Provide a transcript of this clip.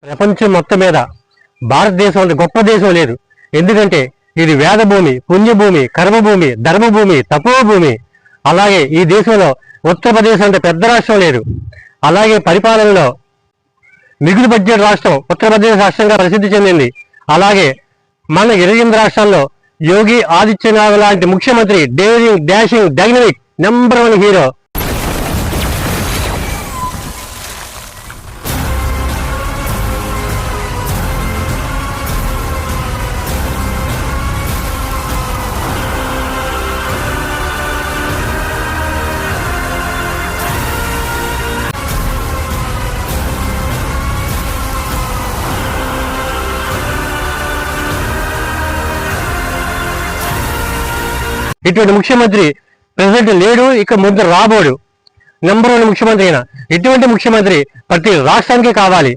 ప్రపంచం మొత్తం మీద భారతదేశం అంటే గొప్ప దేశం లేదు. ఎందుకంటే ఇది వేదభూమి, పుణ్యభూమి, కర్మభూమి, ధర్మభూమి, తపోభూమి. అలాగే ఈ దేశంలో ఉత్తరప్రదేశ్ అంటే పెద్ద రాష్ట్రం లేదు. అలాగే పరిపాలనలో మిగులు బడ్జెట్ రాష్ట్రం ఉత్తరప్రదేశ్ రాష్ట్రంగా ప్రసిద్ధి చెందింది. అలాగే మన 28 రాష్ట్రాల్లో యోగి ఆదిత్యనాథ్ లాంటి ముఖ్యమంత్రి daring, dashing, dynamic, number 1 hero. ఇటువంటి ముఖ్యమంత్రి ప్రెసిడెంట్ లేడు, ఇక ముందు రాబోడు. నంబర్ 1 ముఖ్యమంత్రి అయినా ఇటువంటి ముఖ్యమంత్రి ప్రతి రాష్ట్రానికి కావాలి.